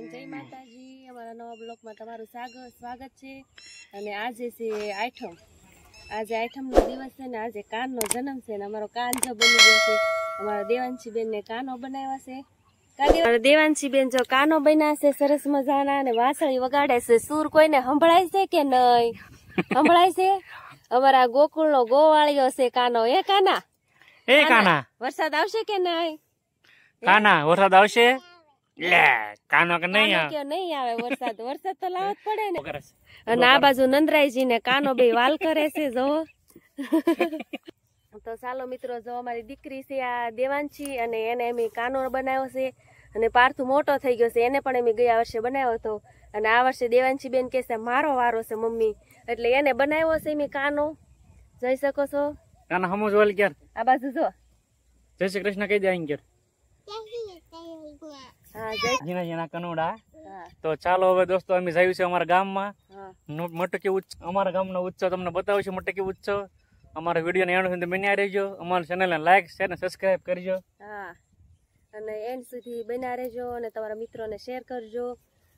બધાને જય માતાજી. અમારા નવા બ્લોગમાં તમારું સ્વાગત છે. અને આજે છે આઠમ. આજે આઠમનો દિવસ છે ને આજે કાનનો જન્મ છે ને અમારો કાન જો બની ગયો છે. અમારા દેવાંશી બેન ને કાનો બનાવ્યા છે. દેવાંશી બેન જો કાનો બન્યા છે સરસ મજાના અને વાસળી વગાડે છે. સુર કોઈને સંભળાય છે કે નહીં? સંભળાય છે. અમારા ગોકુળનો ગોવાળિયો છે કાનો. એ કાના, એ કાના, વરસાદ આવશે કે નહીં? કાના વરસાદ આવશે? લે કાનો કે નહીં આવે? નહીં આવે વરસાદ. વરસાદ તો લાવવો જ પડે ને. અને આ બાજુ નંદરાયજી ને કાનો બે વાલ કરે છે જો. તો ચાલો મિત્રો, જો અમારી દીકરી છે આ દેવાંશી અને એને એમ કાનો બનાવ્યો છે. અને પાર્થુ મોટો થઈ ગયો છે, એને પણ એમ ગયા વર્ષે બનાવ્યો હતો. અને આ વર્ષે દેવાંશી બેન કે છે મારો વારો છે મમ્મી, એટલે એને બનાવ્યો છે એમ કાનો. જોઈ શકો છો. કાના હમો જોલ ક્યાર આ બાજુ જો જય શ્રી કૃષ્ણ કહી દે અહીં ક્યાર. હા જય જીના જીના કનુડા. તો ચાલો હવે દોસ્તો અમે જઈએ છીએ અમારા ગામમાં. મટકી ઉત્સવ, અમારા ગામનો ઉત્સવ તમને બતાવું છું. મટકી ઉત્સવ અમારા વિડીયો ને એન્ડ સુધી બન્યા રહેજો. અમારા ચેનલને લાઈક શેર ને સબસ્ક્રાઇબ કરજો. હા, અને એન્ડ સુધી બન્યા રહેજો અને તમારા મિત્રોને શેર કરજો.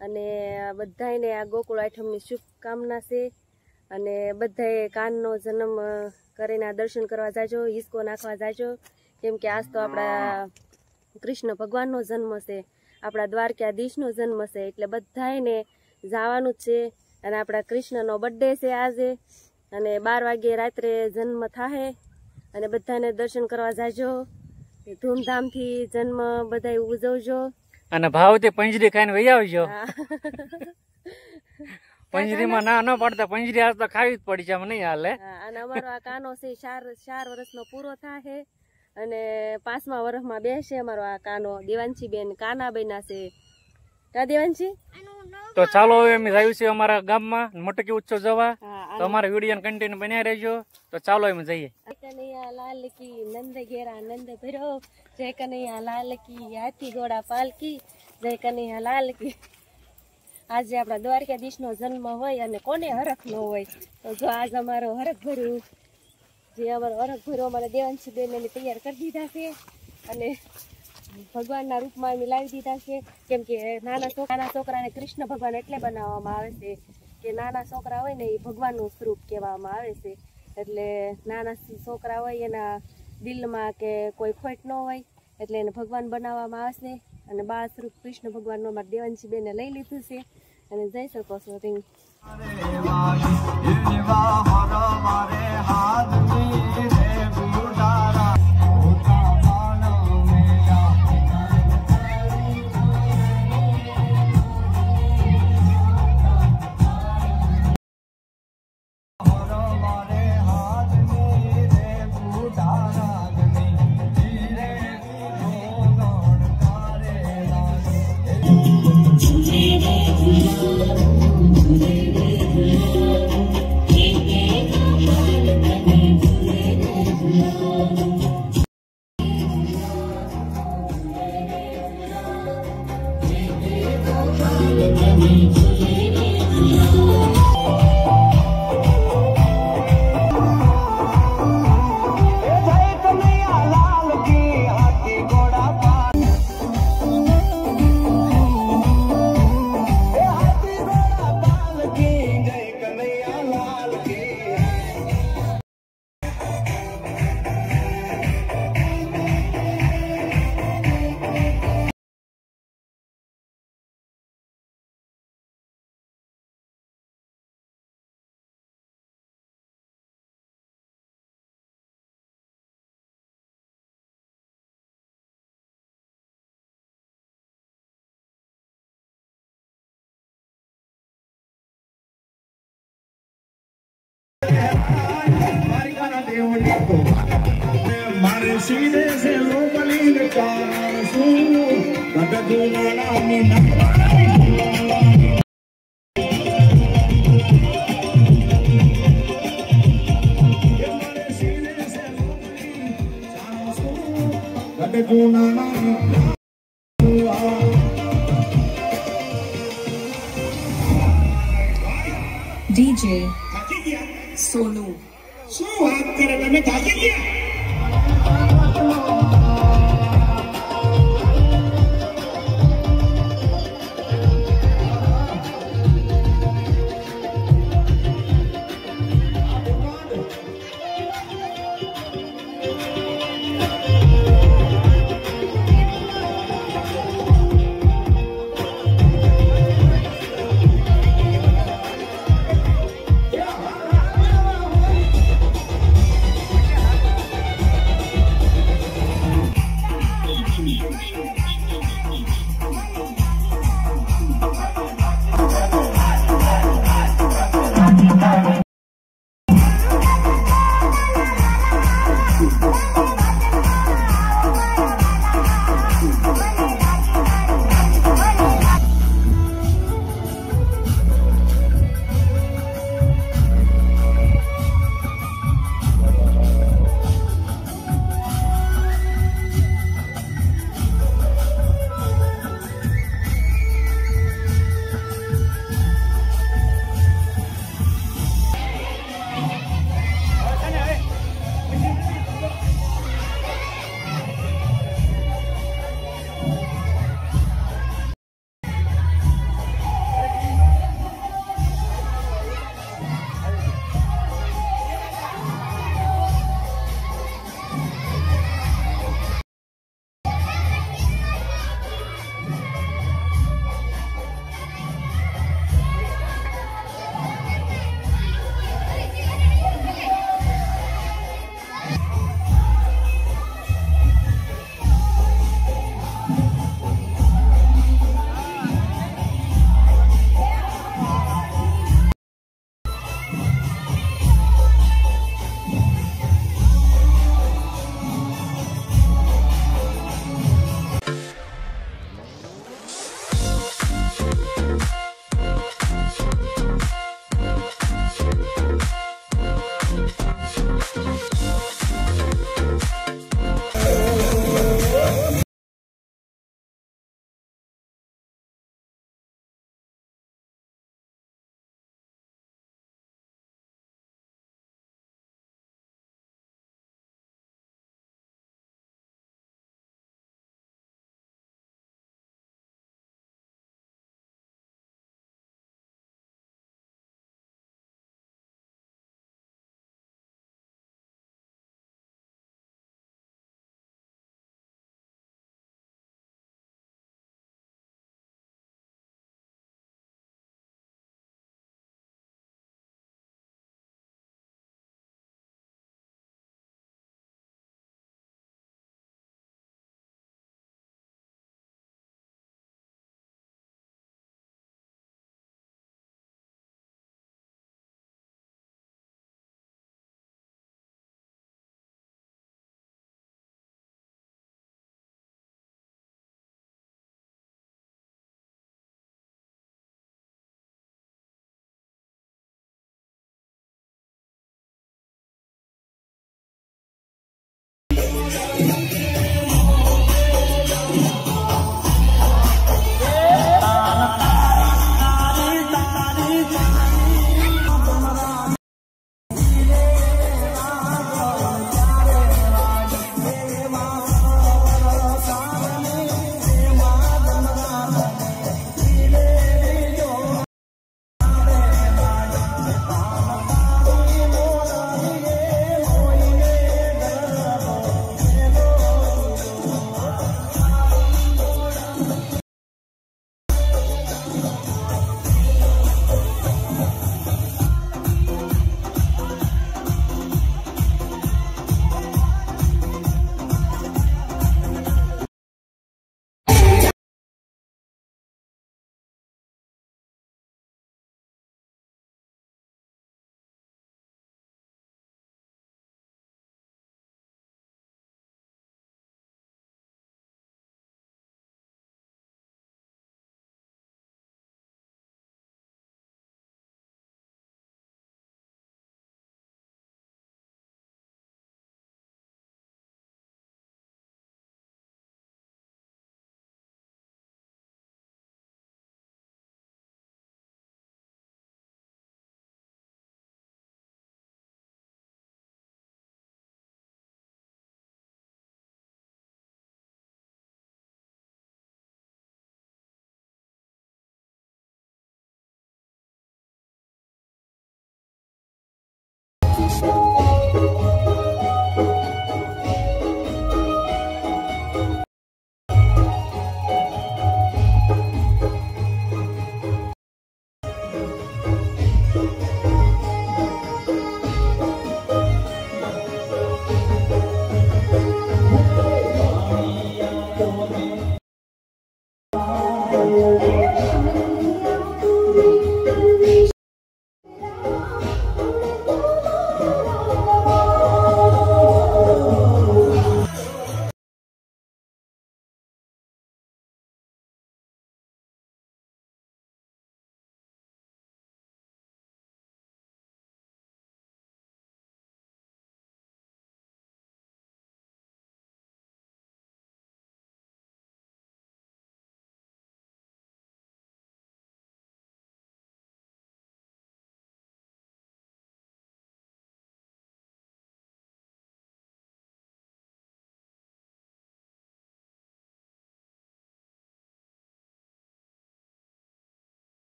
અને બધાને આ ગોકુળ આઠમની શુભકામના છે. અને બધાએ કાનનો જન્મ કરીને આ દર્શન કરવા જાજો, હિસકો નાખવા જાજો. કેમ કે આજ તો આપણા કૃષ્ણ ભગવાનનો જન્મ છે, આપણા દ્વારકાધીશનો જન્મ છે, એટલે બધાને જવાનું જ છે. અને આપણા કૃષ્ણનો બર્થડે છે આજે, અને 12 વાગે રાત્રે જન્મ થાય. અને બધાને દર્શન કરવા જાજો, ધૂમધામથી જન્મ બધા ઉજવજો. અને ભાવથી પંજરી ખાઈને વહી આવજો. પંજરીમાં ના ન પડતા, પંજરી આજ તો ખાવી જ પડી છે, નહીં હાલે. અને અમારો આ કાનો છે 4 વર્ષનો પૂરો થાય અને 5મા વર્ષમાં બેસે અમારો આ કાનો. દેવાંશી બેન કાના બન્યા છે. કા દેવાંશી? તો ચાલો હવે અમે જઈએ છીએ અમારા ગામમાં મટકી ઉત્સવ જોવા. તો અમારા વિડીયો કન્ટિન્યુ બન્યા રહેજો. તો ચાલો અમે જઈએ. કનૈયા લાલ કી નંદ ઘેરા નંદ ભરો, જય કનૈયા લાલ કી હાથી ઘોડા પાલકી, જય કનૈયા લાલ કી. આજે આપણા દ્વારકાધીશ નો જન્મ હોય અને કોને હરખ ન હોય. તો જો આજ અમારો હરખ ભર્યું, જે અમારો હરખ ભર્યો અમારા દેવાંશી બેન એને તૈયાર કરી દીધા છે. અને ભગવાનના રૂપમાં અમે લાવી દીધા છે. કેમ કે નાના છોકરાને કૃષ્ણ ભગવાન એટલે બનાવવામાં આવે છે કે નાના છોકરા હોય ને એ ભગવાનનું સ્વરૂપ કહેવામાં આવે છે. એટલે નાના છોકરા હોય એના દિલમાં કે કોઈ ખોટ ન હોય, એટલે એને ભગવાન બનાવવામાં આવે છે. અને બાળ સ્વરૂપ કૃષ્ણ ભગવાનનું અમારા દેવાંશી બેને લઈ લીધું છે. અને જઈ શકો છો રિંગ. मारे सीधे से रोबलिंग कार सू गदगुना मीना गदगुना DJ सोनू શું વાત કરે તમે? થાકી ગયા?